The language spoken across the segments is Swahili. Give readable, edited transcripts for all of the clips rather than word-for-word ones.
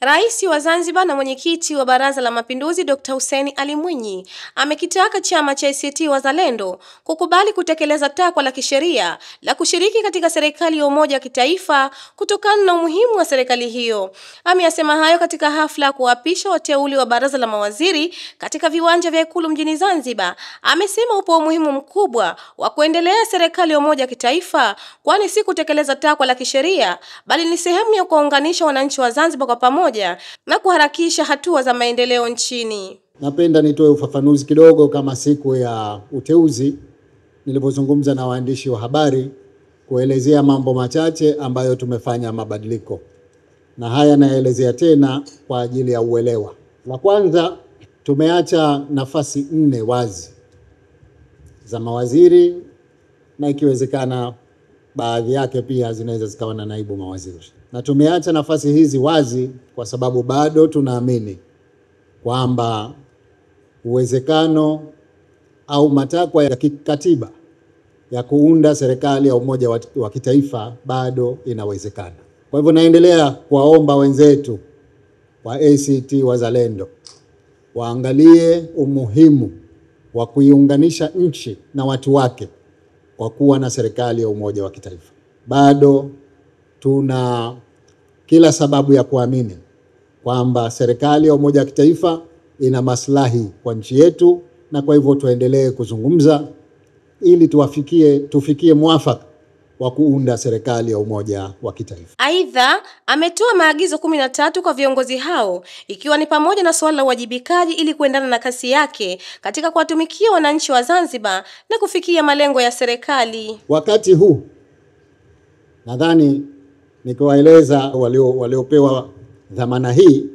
Rais wa Zanzibar na mwenyekiti wa Baraza la Mapinduzi Dr. Hussein Ali Mwinyi amekitaka chama cha ACT Wazalendo kukubali kutekeleza takwa la kisheria la kushiriki katika serikali ya umoja wa kitaifa kutokana na umuhimu wa serikali hiyo. Ameyasema hayo katika hafla ya kuapisha wateuli wa baraza la mawaziri katika viwanja vya Ikulu mjini Zanzibar. Amesema upo umuhimu mkubwa wa kuendelea serikali ya umoja wa kitaifa, kwani si kutekeleza takwa la kisheria bali ni sehemu ya kuunganisha wananchi wa Zanzibar kwa pamoja na kuharakisha hatua za maendeleo nchini. Napenda nitoe ufafanuzi kidogo kama siku ya uteuzi nilipozungumza na waandishi wa habari kuelezea mambo machache ambayo tumefanya mabadiliko. Na haya naelezea tena kwa ajili ya uelewa. La kwanza, tumeacha nafasi 4 wazi za mawaziri na ikiwezekana baadhi yake pia zinaweza zikawa na naibu mawaziri. Na tumeacha nafasi hizi wazi kwa sababu bado tunaamini kwamba uwezekano au matakwa ya kikatiba ya kuunda serikali ya umoja wa kitaifa bado inawezekana. Kwa hivyo naendelea kuwaomba wenzetu wa ACT Wazalendo waangalie umuhimu wa kuiunganisha nchi na watu wake kwa kuwa na serikali ya umoja wa kitaifa. Bado tuna kila sababu ya kuamini kwamba serikali ya umoja wa kitaifa ina maslahi kwa nchi yetu, na kwa hivyo tuendelee kuzungumza ili tufikie mwafaka wa kuunda serikali ya umoja wa kitaifa. Aidha, ametoa maagizo 13 kwa viongozi hao, ikiwa ni pamoja na swala la uwajibikaji ili kuendana na kasi yake katika kuwatumikia wananchi wa Zanzibar na kufikia malengo ya serikali. Wakati huu nadhani nikiwaeleza waliopewa dhamana hii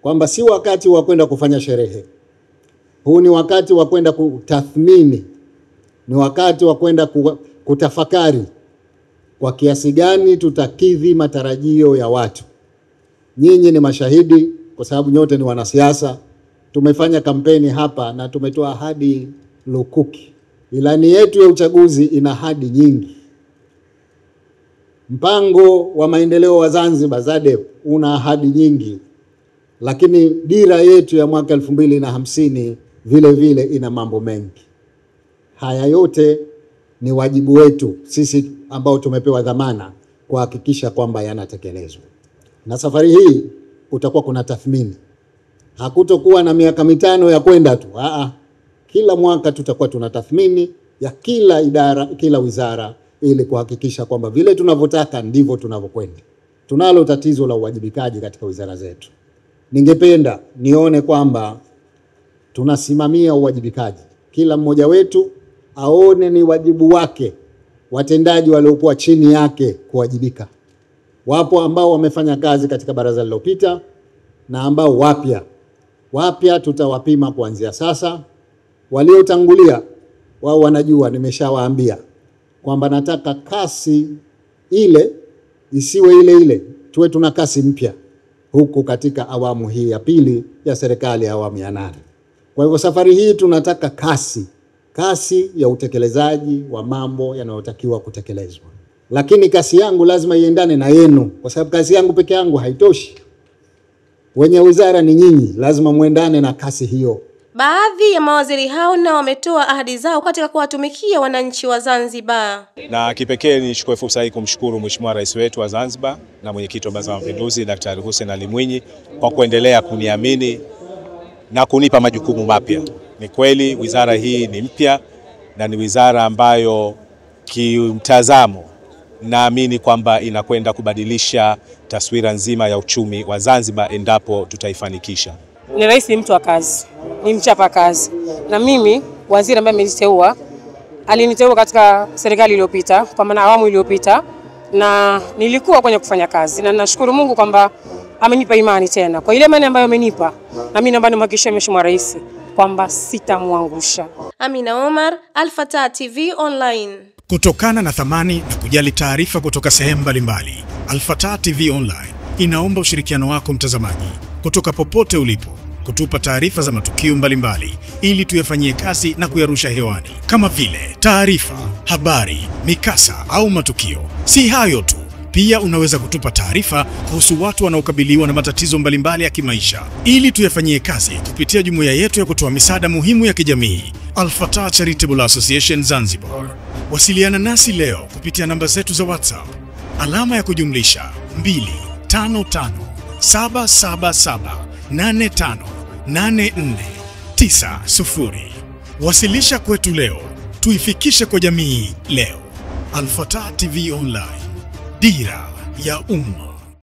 kwamba si wakati wa kwenda kufanya sherehe. Huu ni wakati wa kwenda kutathmini, ni wakati wa kwenda kutafakari kwa kiasi gani tutakidhi matarajio ya watu. Nyinyi ni mashahidi kwa sababu nyote ni wanasiasa. Tumefanya kampeni hapa na tumetoa ahadi lukuki. Ilani yetu ya uchaguzi ina ahadi nyingi. Mpango wa maendeleo wa Zanzibar ZADEP una ahadi nyingi, lakini dira yetu ya mwaka 2050 vile vile ina mambo mengi. Haya yote ni wajibu wetu sisi ambao tumepewa dhamana kuhakikisha kwamba yanatekelezwa. Na safari hii utakuwa kuna tathmini. Hakutokuwa na miaka 5 ya kwenda tu. Kila mwaka tutakuwa tuna tathmini ya kila idara, kila wizara, ili kuhakikisha kwamba vile tunavyotaka ndivyo tunavyokwenda. Tunalo tatizo la uwajibikaji katika wizara zetu. Ningependa nione kwamba tunasimamia uwajibikaji. Kila mmoja wetu aone ni wajibu wake watendaji waliokuwa chini yake kuwajibika. Wapo ambao wamefanya kazi katika baraza lililopita na ambao wapya tutawapima kuanzia sasa. Waliotangulia wao wanajua, nimeshawaambia kwamba nataka kasi ile isiwe ile, tuwe tuna kasi mpya huku katika awamu hii ya pili ya serikali ya awamu ya 8. Kwa hivyo safari hii tunataka kasi ya utekelezaji wa mambo yanayotakiwa kutekelezwa. Lakini kasi yangu lazima iendane na yenu, kwa sababu kasi yangu peke yangu haitoshi. Wenye wizara ni nyinyi, lazima muendane na kasi hiyo. Baadhi ya mawaziri hao nao wametoa ahadi zao katika kuwatumikia wananchi wa Zanzibar. Na kipekee nichukue fursa hii kumshukuru Mheshimiwa Rais wetu wa Zanzibar na mwenyekiti wa Baraza la Mapinduzi Daktari Hussein Ali Mwinyi kwa kuendelea kuniamini na kunipa majukumu mapya. Ni kweli wizara hii ni mpya na ni wizara ambayo kimtazamo naamini kwamba inakwenda kubadilisha taswira nzima ya uchumi wa Zanzibar endapo tutaifanikisha. Ni rais ni mtu wa kazi, ni mchapa kazi. Na mimi waziri ambaye ameniteua aliniteua katika serikali iliyopita, kwa maana awamu iliyopita, na nilikuwa kwenye kufanya kazi, na nashukuru Mungu kwamba amenipa imani tena. Kwa ile imani ambayo amenipa, na mimi naomba nimhakikishie Mheshimiwa Rais kwamba sitamwangusha. Amina Omar, Al-Fatah TV Online. Kutokana na thamani na kujali taarifa kutoka sehemu mbalimbali, Al-Fatah TV Online inaomba ushirikiano wako mtazamaji, kutoka popote ulipo, kutupa taarifa za matukio mbalimbali ili tuyafanyie kazi na kuyarusha hewani, kama vile taarifa, habari, mikasa au matukio. Si hayo tu, Pia unaweza kutupa taarifa kuhusu watu wanaokabiliwa na matatizo mbalimbali ya kimaisha ili tuyafanyie kazi kupitia jumuiya yetu ya kutoa misaada muhimu ya kijamii, Al-Fatah Charitable Association Zanzibar. Wasiliana nasi leo kupitia namba zetu za WhatsApp alama ya kujumlisha 255 Wasilisha kwetu leo, tuifikishe kwa jamii leo. Al-Fatah TV Online, dira ya umma.